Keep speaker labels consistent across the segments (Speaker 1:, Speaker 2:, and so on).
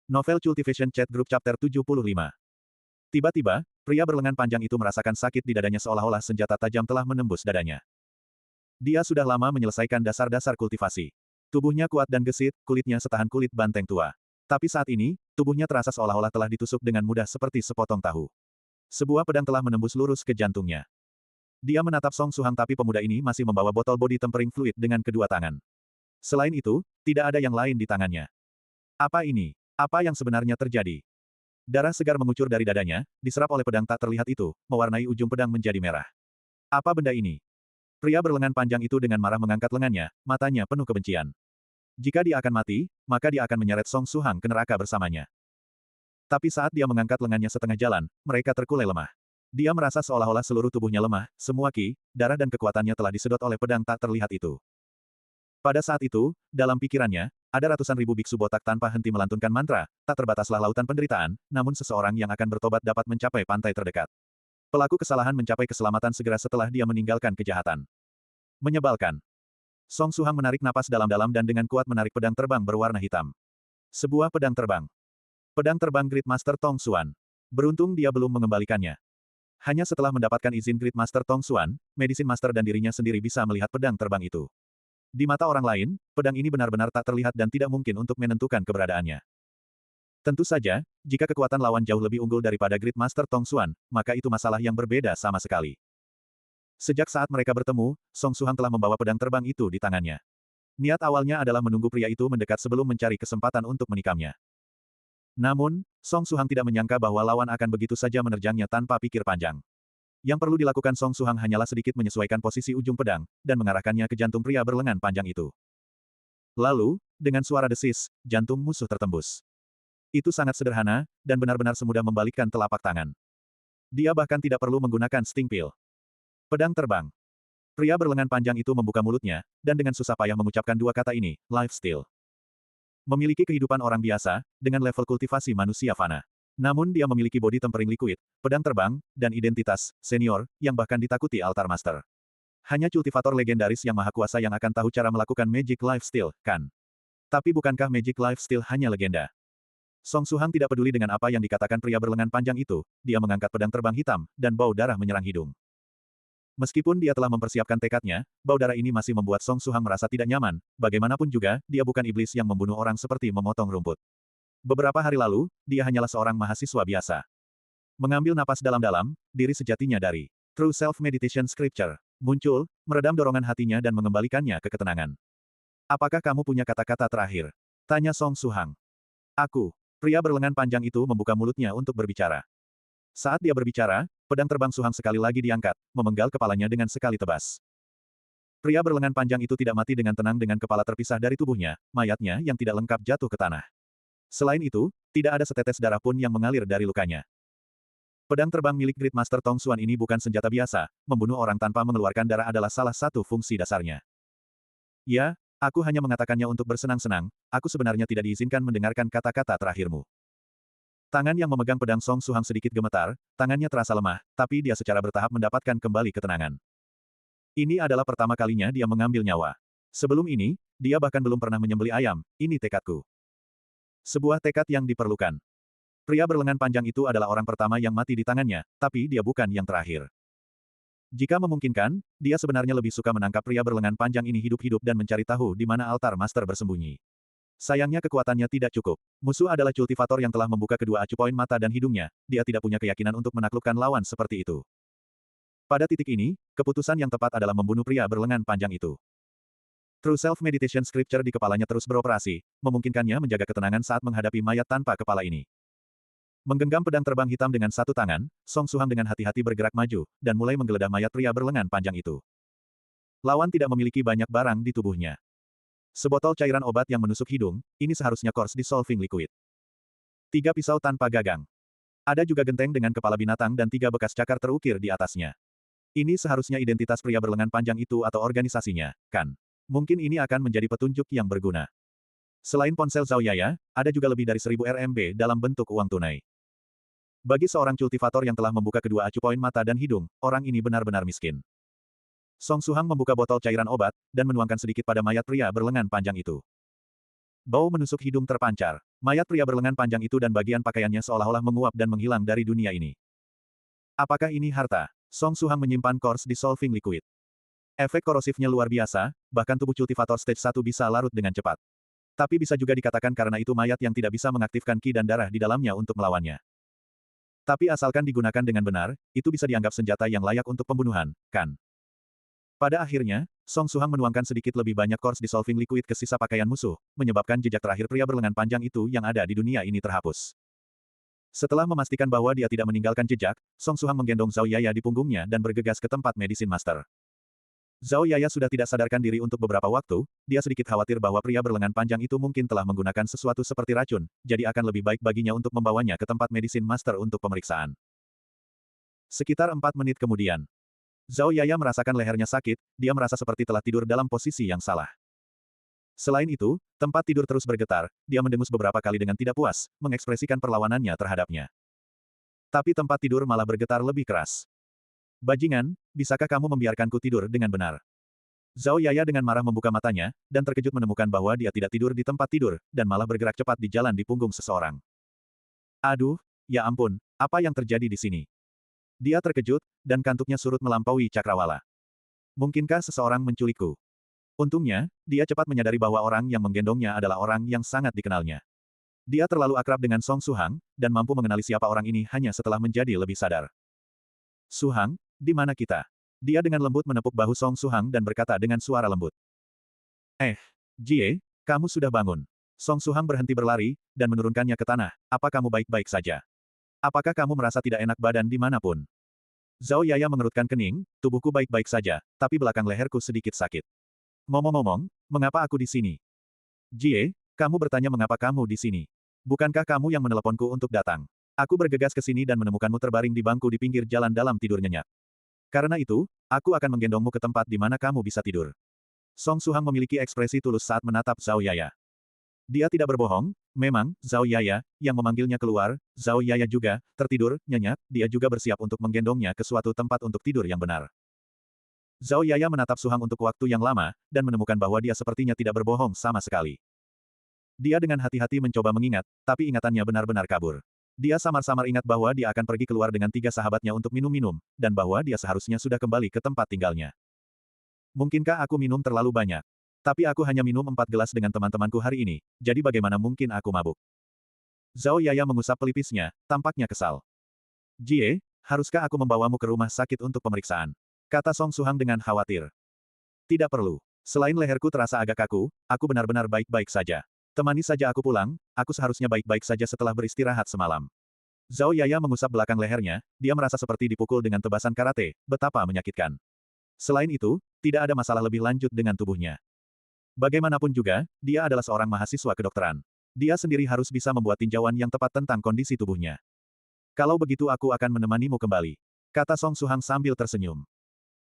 Speaker 1: Novel Cultivation Chat Group Chapter 75. Tiba-tiba, pria berlengan panjang itu merasakan sakit di dadanya seolah-olah senjata tajam telah menembus dadanya. Dia sudah lama menyelesaikan dasar-dasar kultivasi. Tubuhnya kuat dan gesit, kulitnya setahan kulit banteng tua. Tapi saat ini, tubuhnya terasa seolah-olah telah ditusuk dengan mudah seperti sepotong tahu. Sebuah pedang telah menembus lurus ke jantungnya. Dia menatap Song Suhang tapi pemuda ini masih membawa botol body tempering fluid dengan kedua tangan. Selain itu, tidak ada yang lain di tangannya. Apa ini? Apa yang sebenarnya terjadi? Darah segar mengucur dari dadanya, diserap oleh pedang tak terlihat itu, mewarnai ujung pedang menjadi merah. Apa benda ini? Pria berlengan panjang itu dengan marah mengangkat lengannya, matanya penuh kebencian. Jika dia akan mati, maka dia akan menyeret Song Suhang ke neraka bersamanya. Tapi saat dia mengangkat lengannya setengah jalan, mereka terkulai lemah. Dia merasa seolah-olah seluruh tubuhnya lemah, semua ki, darah dan kekuatannya telah disedot oleh pedang tak terlihat itu. Pada saat itu, dalam pikirannya, ada ratusan ribu biksu botak tanpa henti melantunkan mantra, tak terbataslah lautan penderitaan, namun seseorang yang akan bertobat dapat mencapai pantai terdekat. Pelaku kesalahan mencapai keselamatan segera setelah dia meninggalkan kejahatan. Menyebalkan. Song Suhang menarik napas dalam-dalam dan dengan kuat menarik pedang terbang berwarna hitam. Sebuah pedang terbang. Pedang terbang Great Master Tong Xuan. Beruntung dia belum mengembalikannya. Hanya setelah mendapatkan izin Great Master Tong Xuan, Medicine Master dan dirinya sendiri bisa melihat pedang terbang itu. Di mata orang lain, pedang ini benar-benar tak terlihat dan tidak mungkin untuk menentukan keberadaannya. Tentu saja, jika kekuatan lawan jauh lebih unggul daripada Great Master Tong Xuan, maka itu masalah yang berbeda sama sekali. Sejak saat mereka bertemu, Song Suhang telah membawa pedang terbang itu di tangannya. Niat awalnya adalah menunggu pria itu mendekat sebelum mencari kesempatan untuk menikamnya. Namun, Song Suhang tidak menyangka bahwa lawan akan begitu saja menerjangnya tanpa pikir panjang. Yang perlu dilakukan Song Suhang hanyalah sedikit menyesuaikan posisi ujung pedang, dan mengarahkannya ke jantung pria berlengan panjang itu. Lalu, dengan suara desis, jantung musuh tertembus. Itu sangat sederhana, dan benar-benar semudah membalikkan telapak tangan. Dia bahkan tidak perlu menggunakan sting pill. Pedang terbang. Pria berlengan panjang itu membuka mulutnya, dan dengan susah payah mengucapkan dua kata ini, lifesteal. Memiliki kehidupan orang biasa, dengan level kultivasi manusia fana. Namun dia memiliki body tempering liquid, pedang terbang, dan identitas, senior, yang bahkan ditakuti Altar Master. Hanya cultivator legendaris yang maha kuasa yang akan tahu cara melakukan Magic Lifesteal, kan? Tapi bukankah Magic Lifesteal hanya legenda? Song Suhang tidak peduli dengan apa yang dikatakan pria berlengan panjang itu, dia mengangkat pedang terbang hitam, dan bau darah menyerang hidung. Meskipun dia telah mempersiapkan tekadnya, bau darah ini masih membuat Song Suhang merasa tidak nyaman, bagaimanapun juga, dia bukan iblis yang membunuh orang seperti memotong rumput. Beberapa hari lalu, dia hanyalah seorang mahasiswa biasa. Mengambil napas dalam-dalam, diri sejatinya dari True Self Meditation Scripture muncul, meredam dorongan hatinya dan mengembalikannya ke ketenangan. Apakah kamu punya kata-kata terakhir? Tanya Song Suhang. Aku. Pria berlengan panjang itu membuka mulutnya untuk berbicara. Saat dia berbicara, pedang terbang Suhang sekali lagi diangkat, memenggal kepalanya dengan sekali tebas. Pria berlengan panjang itu tidak mati dengan tenang dengan kepala terpisah dari tubuhnya, mayatnya yang tidak lengkap jatuh ke tanah. Selain itu, tidak ada setetes darah pun yang mengalir dari lukanya. Pedang terbang milik Great Master Tong Xuan ini bukan senjata biasa, membunuh orang tanpa mengeluarkan darah adalah salah satu fungsi dasarnya. Ya, aku hanya mengatakannya untuk bersenang-senang, aku sebenarnya tidak diizinkan mendengarkan kata-kata terakhirmu. Tangan yang memegang pedang Song Suhang sedikit gemetar, tangannya terasa lemah, tapi dia secara bertahap mendapatkan kembali ketenangan. Ini adalah pertama kalinya dia mengambil nyawa. Sebelum ini, dia bahkan belum pernah menyembelih ayam, ini tekadku. Sebuah tekad yang diperlukan. Pria berlengan panjang itu adalah orang pertama yang mati di tangannya, tapi dia bukan yang terakhir. Jika memungkinkan, dia sebenarnya lebih suka menangkap pria berlengan panjang ini hidup-hidup dan mencari tahu di mana Altar Master bersembunyi. Sayangnya kekuatannya tidak cukup. Musuh adalah cultivator yang telah membuka kedua acupoin mata dan hidungnya, dia tidak punya keyakinan untuk menaklukkan lawan seperti itu. Pada titik ini, keputusan yang tepat adalah membunuh pria berlengan panjang itu. True Self Meditation Scripture di kepalanya terus beroperasi, memungkinkannya menjaga ketenangan saat menghadapi mayat tanpa kepala ini. Menggenggam pedang terbang hitam dengan satu tangan, Song Suhang dengan hati-hati bergerak maju, dan mulai menggeledah mayat pria berlengan panjang itu. Lawan tidak memiliki banyak barang di tubuhnya. Sebotol cairan obat yang menusuk hidung, ini seharusnya Course Dissolving Liquid. 3 pisau tanpa gagang. Ada juga genteng dengan kepala binatang dan 3 bekas cakar terukir di atasnya. Ini seharusnya identitas pria berlengan panjang itu atau organisasinya, kan? Mungkin ini akan menjadi petunjuk yang berguna. Selain ponsel Zhao Yaya, ada juga lebih dari 1000 RMB dalam bentuk uang tunai. Bagi seorang cultivator yang telah membuka kedua acupoin mata dan hidung, orang ini benar-benar miskin. Song Suhang membuka botol cairan obat, dan menuangkan sedikit pada mayat pria berlengan panjang itu. Bau menusuk hidung terpancar. Mayat pria berlengan panjang itu dan bagian pakaiannya seolah-olah menguap dan menghilang dari dunia ini. Apakah ini harta? Song Suhang menyimpan Course Dissolving Liquid. Efek korosifnya luar biasa, bahkan tubuh Cultivator Stage 1 bisa larut dengan cepat. Tapi bisa juga dikatakan karena itu mayat yang tidak bisa mengaktifkan ki dan darah di dalamnya untuk melawannya. Tapi asalkan digunakan dengan benar, itu bisa dianggap senjata yang layak untuk pembunuhan, kan? Pada akhirnya, Song Suhang menuangkan sedikit lebih banyak Course Dissolving Liquid ke sisa pakaian musuh, menyebabkan jejak terakhir pria berlengan panjang itu yang ada di dunia ini terhapus. Setelah memastikan bahwa dia tidak meninggalkan jejak, Song Suhang menggendong Zhao Yaya di punggungnya dan bergegas ke tempat Medicine Master. Zhao Yaya sudah tidak sadarkan diri untuk beberapa waktu, dia sedikit khawatir bahwa pria berlengan panjang itu mungkin telah menggunakan sesuatu seperti racun, jadi akan lebih baik baginya untuk membawanya ke tempat Medicine Master untuk pemeriksaan. Sekitar 4 menit kemudian, Zhao Yaya merasakan lehernya sakit, dia merasa seperti telah tidur dalam posisi yang salah. Selain itu, tempat tidur terus bergetar, dia mendengus beberapa kali dengan tidak puas, mengekspresikan perlawanannya terhadapnya. Tapi tempat tidur malah bergetar lebih keras. Bajingan, bisakah kamu membiarkanku tidur dengan benar? Zhao Yaya dengan marah membuka matanya, dan terkejut menemukan bahwa dia tidak tidur di tempat tidur, dan malah bergerak cepat di jalan di punggung seseorang. Aduh, ya ampun, apa yang terjadi di sini? Dia terkejut, dan kantuknya surut melampaui cakrawala. Mungkinkah seseorang menculikku? Untungnya, dia cepat menyadari bahwa orang yang menggendongnya adalah orang yang sangat dikenalnya. Dia terlalu akrab dengan Song Suhang, dan mampu mengenali siapa orang ini hanya setelah menjadi lebih sadar. Suhang, di mana kita? Dia dengan lembut menepuk bahu Song Suhang dan berkata dengan suara lembut. Jie, kamu sudah bangun. Song Suhang berhenti berlari, dan menurunkannya ke tanah. Apa kamu baik-baik saja? Apakah kamu merasa tidak enak badan dimanapun? Zhao Yaya mengerutkan kening, tubuhku baik-baik saja, tapi belakang leherku sedikit sakit. Ngomong-ngomong, mengapa aku di sini? Jie, kamu bertanya mengapa kamu di sini. Bukankah kamu yang meneleponku untuk datang? Aku bergegas ke sini dan menemukanmu terbaring di bangku di pinggir jalan dalam tidur nyenyak. Karena itu, aku akan menggendongmu ke tempat di mana kamu bisa tidur. Song Suhang memiliki ekspresi tulus saat menatap Zhao Yaya. Dia tidak berbohong, memang, Zhao Yaya, yang memanggilnya keluar, Zhao Yaya juga, tertidur, nyenyak, dia juga bersiap untuk menggendongnya ke suatu tempat untuk tidur yang benar. Zhao Yaya menatap Suhang untuk waktu yang lama, dan menemukan bahwa dia sepertinya tidak berbohong sama sekali. Dia dengan hati-hati mencoba mengingat, tapi ingatannya benar-benar kabur. Dia samar-samar ingat bahwa dia akan pergi keluar dengan 3 sahabatnya untuk minum-minum, dan bahwa dia seharusnya sudah kembali ke tempat tinggalnya. Mungkinkah aku minum terlalu banyak? Tapi aku hanya minum 4 gelas dengan teman-temanku hari ini, jadi bagaimana mungkin aku mabuk? Zhao Yaya mengusap pelipisnya, tampaknya kesal. Jie, haruskah aku membawamu ke rumah sakit untuk pemeriksaan? Kata Song Suhang dengan khawatir. Tidak perlu. Selain leherku terasa agak kaku, aku benar-benar baik-baik saja. Temani saja aku pulang, aku seharusnya baik-baik saja setelah beristirahat semalam. Zhao Yaya mengusap belakang lehernya, dia merasa seperti dipukul dengan tebasan karate, betapa menyakitkan. Selain itu, tidak ada masalah lebih lanjut dengan tubuhnya. Bagaimanapun juga, dia adalah seorang mahasiswa kedokteran. Dia sendiri harus bisa membuat tinjauan yang tepat tentang kondisi tubuhnya. Kalau begitu aku akan menemanimu kembali, kata Song Suhang sambil tersenyum.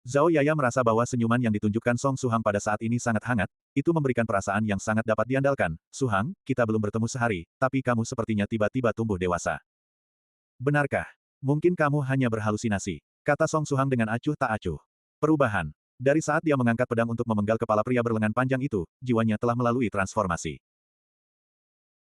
Speaker 1: Zhao Yaya merasa bahwa senyuman yang ditunjukkan Song Suhang pada saat ini sangat hangat, itu memberikan perasaan yang sangat dapat diandalkan. Suhang, kita belum bertemu sehari, tapi kamu sepertinya tiba-tiba tumbuh dewasa. Benarkah? Mungkin kamu hanya berhalusinasi, kata Song Suhang dengan acuh tak acuh. Perubahan. Dari saat dia mengangkat pedang untuk memenggal kepala pria berlengan panjang itu, jiwanya telah melalui transformasi.